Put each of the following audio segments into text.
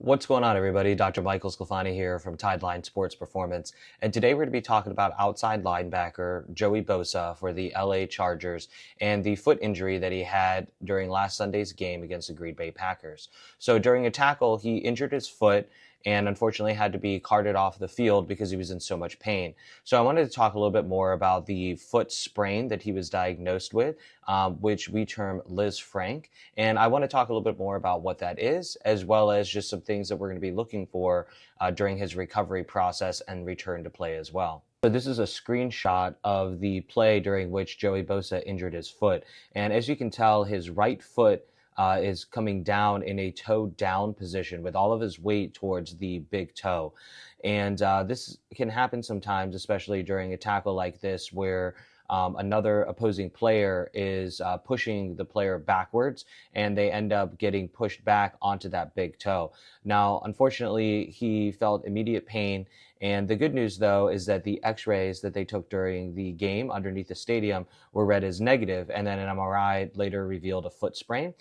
What's going on, everybody? Dr. Michael Sclafani here from Tideline Sports Performance. And today we're going to be talking about outside linebacker Joey Bosa for the LA Chargers and the foot injury that he had during last Sunday's game against the Green Bay Packers. So during a tackle, he injured his foot and unfortunately had to be carted off the field because he was in so much pain. So I wanted to talk a little bit more about the foot sprain that he was diagnosed with, which we term Lisfranc. And I want to talk a little bit more about what that is, as well as just some things that we're going to be looking for during his recovery process and return to play as well. So this is a screenshot of the play during which Joey Bosa injured his foot. And as you can tell, his right foot is coming down in a toe down position with all of his weight towards the big toe. And this can happen sometimes, especially during a tackle like this, where another opposing player is pushing the player backwards and they end up getting pushed back onto that big toe. Now, unfortunately, he felt immediate pain. And the good news, though, is that the x-rays that they took during the game underneath the stadium were read as negative, and then an MRI later revealed a foot sprain,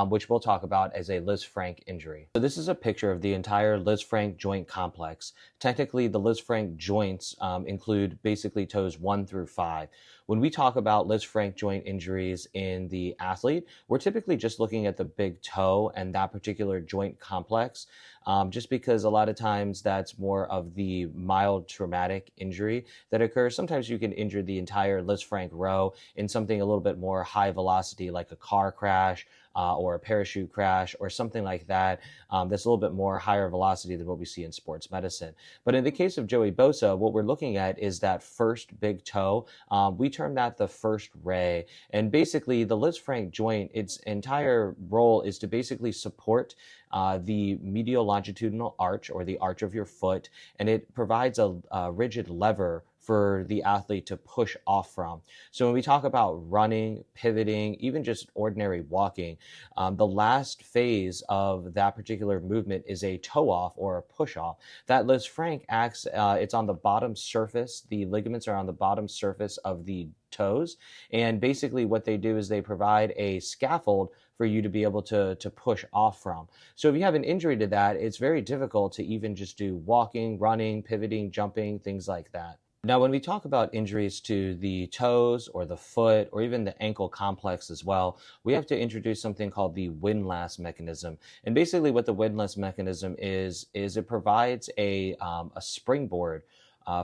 which we'll talk about as a Lisfranc injury. So this is a picture of the entire Lisfranc joint complex. Technically, the Lisfranc joints include basically toes 1 through 5. When we talk about Lisfranc joint injuries in the athlete, we're typically just looking at the big toe and that particular joint complex, just because a lot of times that's more of the mild traumatic injury that occurs. Sometimes you can injure the entire Lisfranc row in something a little bit more high velocity, like a car crash, or a parachute crash or something like that, that's a little bit more higher velocity than what we see in sports medicine. But in the case of Joey Bosa, what we're looking at is that first big toe. We term that the first ray. And basically the Lisfranc joint, its entire role is to basically support the medial longitudinal arch, or the arch of your foot, and it provides a rigid lever for the athlete to push off from. So when we talk about running, pivoting, even just ordinary walking, the last phase of that particular movement is a toe off or a push off. That Lisfranc acts, it's on the bottom surface. The ligaments are on the bottom surface of the toes. And basically what they do is they provide a scaffold for you to be able to push off from. So if you have an injury to that, it's very difficult to even just do walking, running, pivoting, jumping, things like that. Now, when we talk about injuries to the toes or the foot or even the ankle complex as well, we have to introduce something called the windlass mechanism. And basically what the windlass mechanism is it provides a springboard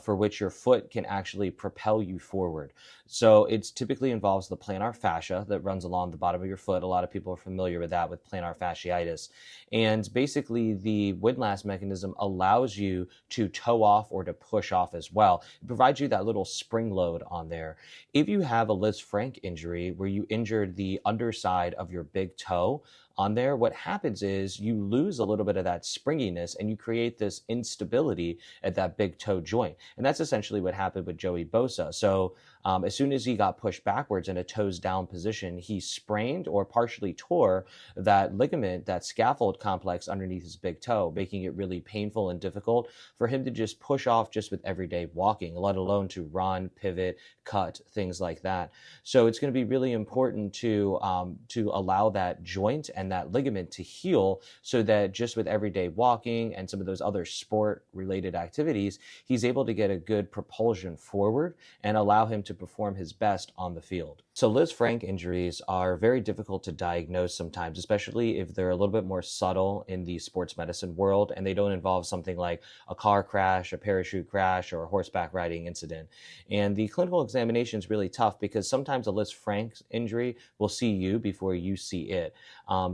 for which your foot can actually propel you forward. So it typically involves the plantar fascia that runs along the bottom of your foot. A lot of people are familiar with that with plantar fasciitis. And basically the windlass mechanism allows you to toe off or to push off as well. It provides you that little spring load on there. If you have a Lisfranc injury where you injured the underside of your big toe on there, what happens is you lose a little bit of that springiness and you create this instability at that big toe joint. And that's essentially what happened with Joey Bosa. So as soon as he got pushed backwards in a toes down position, he sprained or partially tore that ligament, that scaffold complex underneath his big toe, making it really painful and difficult for him to just push off just with everyday walking, let alone to run, pivot, cut, things like that. So it's going to be really important to allow that joint and that ligament to heal so that just with everyday walking and some of those other sport related activities, he's able to get a good propulsion forward and allow him to perform his best on the field. So Lisfranc injuries are very difficult to diagnose sometimes, especially if they're a little bit more subtle in the sports medicine world and they don't involve something like a car crash, a parachute crash, or a horseback riding incident. And the clinical examination is really tough because sometimes a Lisfranc injury will see you before you see it.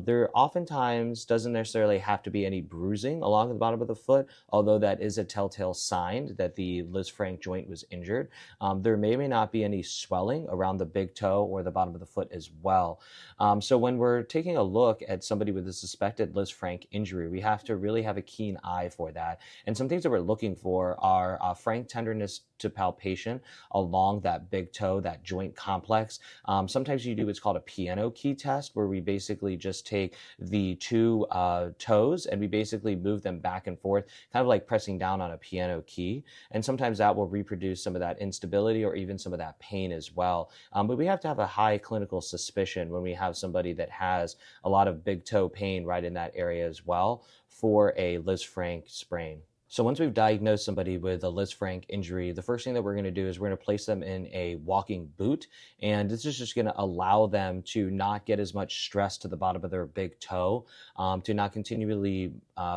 There oftentimes doesn't necessarily have to be any bruising along the bottom of the foot, although that is a telltale sign that the Lisfranc joint was injured. There may or may not be any swelling around the big toe or the bottom of the foot as well. So when we're taking a look at somebody with a suspected Lisfranc injury, we have to really have a keen eye for that. And some things that we're looking for are frank tenderness to palpation along that big toe, that joint complex. Sometimes you do what's called a piano key test, where we basically just take the two toes and we basically move them back and forth, kind of like pressing down on a piano key. And sometimes that will reproduce some of that instability or even some of that pain as well. But we have to have a high clinical suspicion when we have somebody that has a lot of big toe pain right in that area as well for a Lisfranc sprain. So once we've diagnosed somebody with a Lisfranc injury, the first thing that we're going to do is we're going to place them in a walking boot. And this is just going to allow them to not get as much stress to the bottom of their big toe, to not continually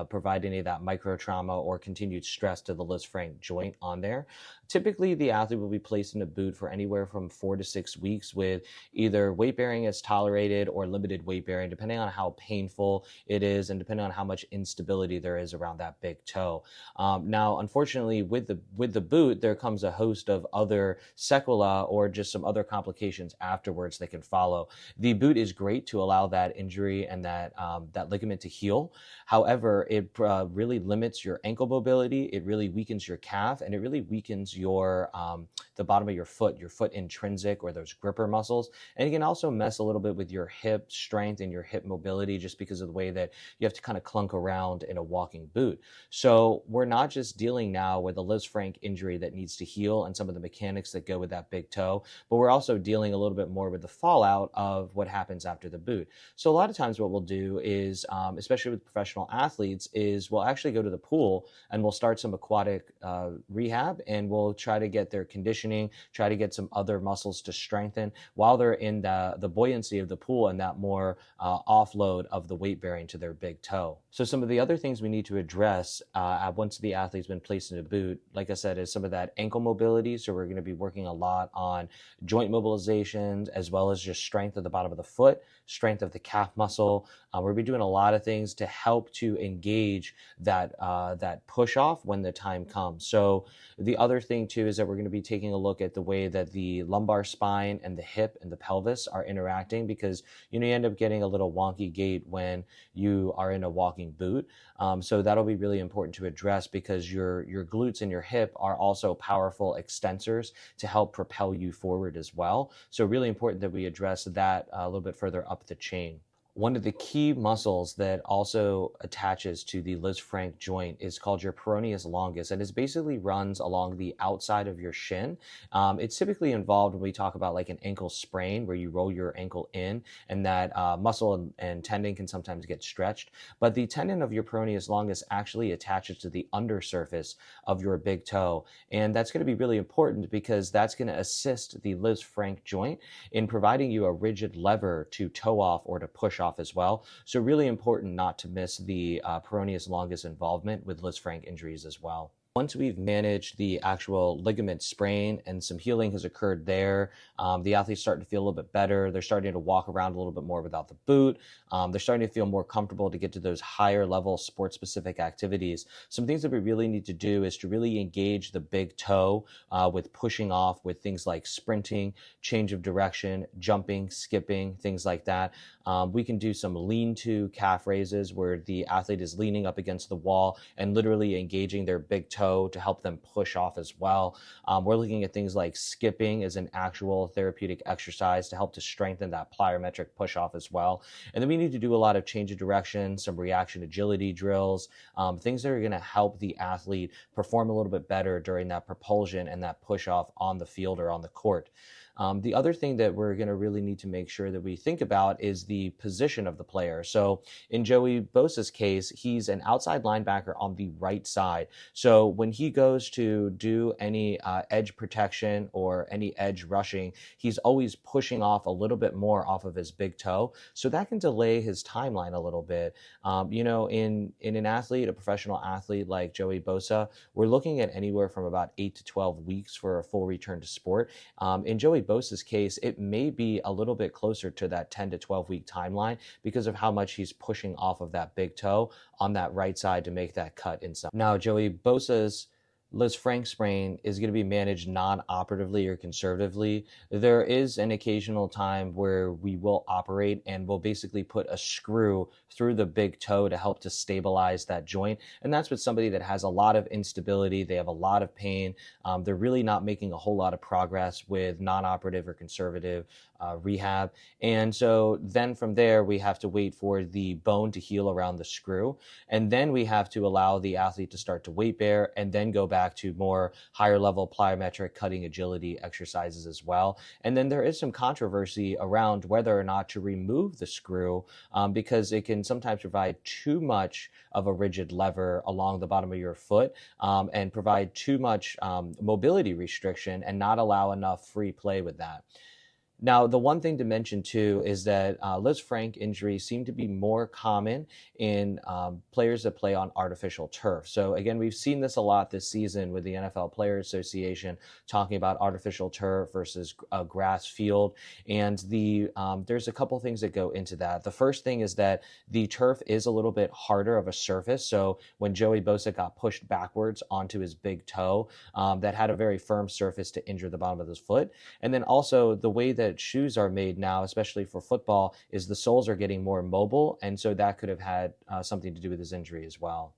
provide any of that micro trauma or continued stress to the Lisfranc joint on there. Typically, the athlete will be placed in a boot for anywhere from 4 to 6 weeks with either weight bearing as tolerated or limited weight bearing, depending on how painful it is and depending on how much instability there is around that big toe. Now, unfortunately, with the boot, there comes a host of other sequelae or just some other complications afterwards that can follow. The boot is great to allow that injury and that ligament to heal. However, it really limits your ankle mobility. It really weakens your calf, and it really weakens your the bottom of your foot intrinsic or those gripper muscles. And it can also mess a little bit with your hip strength and your hip mobility just because of the way that you have to kind of clunk around in a walking boot. So we're not just dealing now with a Lisfranc injury that needs to heal and some of the mechanics that go with that big toe, but we're also dealing a little bit more with the fallout of what happens after the boot. So a lot of times what we'll do is, especially with professional athletes, is we'll actually go to the pool and we'll start some aquatic rehab, and we'll try to get their conditioning, try to get some other muscles to strengthen while they're in the buoyancy of the pool and that more offload of the weight bearing to their big toe. So some of the other things we need to address once the athlete's been placed in a boot, like I said, is some of that ankle mobility. So we're going to be working a lot on joint mobilizations as well as just strength of the bottom of the foot, strength of the calf muscle. We're going to be doing a lot of things to help to engage that push off when the time comes. So the other thing too is that we're going to be taking a look at the way that the lumbar spine and the hip and the pelvis are interacting, because you end up getting a little wonky gait when you are in a walking boot. So that'll be really important to address, because your glutes and your hip are also powerful extensors to help propel you forward as well. So really important that we address that a little bit further up the chain. One of the key muscles that also attaches to the Lisfranc joint is called your peroneus longus, and it basically runs along the outside of your shin. It's typically involved when we talk about like an ankle sprain, where you roll your ankle in, and that muscle and tendon can sometimes get stretched. But the tendon of your peroneus longus actually attaches to the undersurface of your big toe, and that's going to be really important because that's going to assist the Lisfranc joint in providing you a rigid lever to toe off or to push off as well. So really important not to miss the peroneus longus involvement with Lisfranc injuries as well. Once we've managed the actual ligament sprain and some healing has occurred there, the athlete's starting to feel a little bit better. They're starting to walk around a little bit more without the boot. They're starting to feel more comfortable to get to those higher level sport specific activities. Some things that we really need to do is to really engage the big toe with pushing off with things like sprinting, change of direction, jumping, skipping, things like that. We can do some lean-to calf raises where the athlete is leaning up against the wall and literally engaging their big toe to help them push off as well. We're looking at things like skipping as an actual therapeutic exercise to help to strengthen that plyometric push off as well. And then we need to do a lot of change of direction, some reaction agility drills, things that are going to help the athlete perform a little bit better during that propulsion and that push off on the field or on the court. The other thing that we're going to really need to make sure that we think about is the position of the player. So in Joey Bosa's case, he's an outside linebacker on the right side. So when he goes to do any edge protection or any edge rushing, he's always pushing off a little bit more off of his big toe. So that can delay his timeline a little bit. In an athlete, a professional athlete like Joey Bosa, we're looking at anywhere from about 8 to 12 weeks for a full return to sport. In Joey Bosa's case, it may be a little bit closer to that 10 to 12 week timeline because of how much he's pushing off of that big toe on that right side to make that cut inside. Now, Joey Bosa's Lisfranc sprain is going to be managed non-operatively or conservatively. There is an occasional time where we will operate and we'll basically put a screw through the big toe to help to stabilize that joint. And that's with somebody that has a lot of instability. They have a lot of pain. They're really not making a whole lot of progress with non-operative or conservative rehab. And so then from there, we have to wait for the bone to heal around the screw. And then we have to allow the athlete to start to weight bear and then go back back to more higher level plyometric cutting agility exercises as well. And then there is some controversy around whether or not to remove the screw because it can sometimes provide too much of a rigid lever along the bottom of your foot and provide too much mobility restriction and not allow enough free play with that. Now, the one thing to mention too is that Lisfranc injuries seem to be more common in players that play on artificial turf. So again, we've seen this a lot this season with the NFL Players Association talking about artificial turf versus a grass field. And there's a couple things that go into that. The first thing is that the turf is a little bit harder of a surface. So when Joey Bosa got pushed backwards onto his big toe, that had a very firm surface to injure the bottom of his foot. And then also the way that shoes are made now, especially for football, is the soles are getting more mobile, and so that could have had something to do with his injury as well.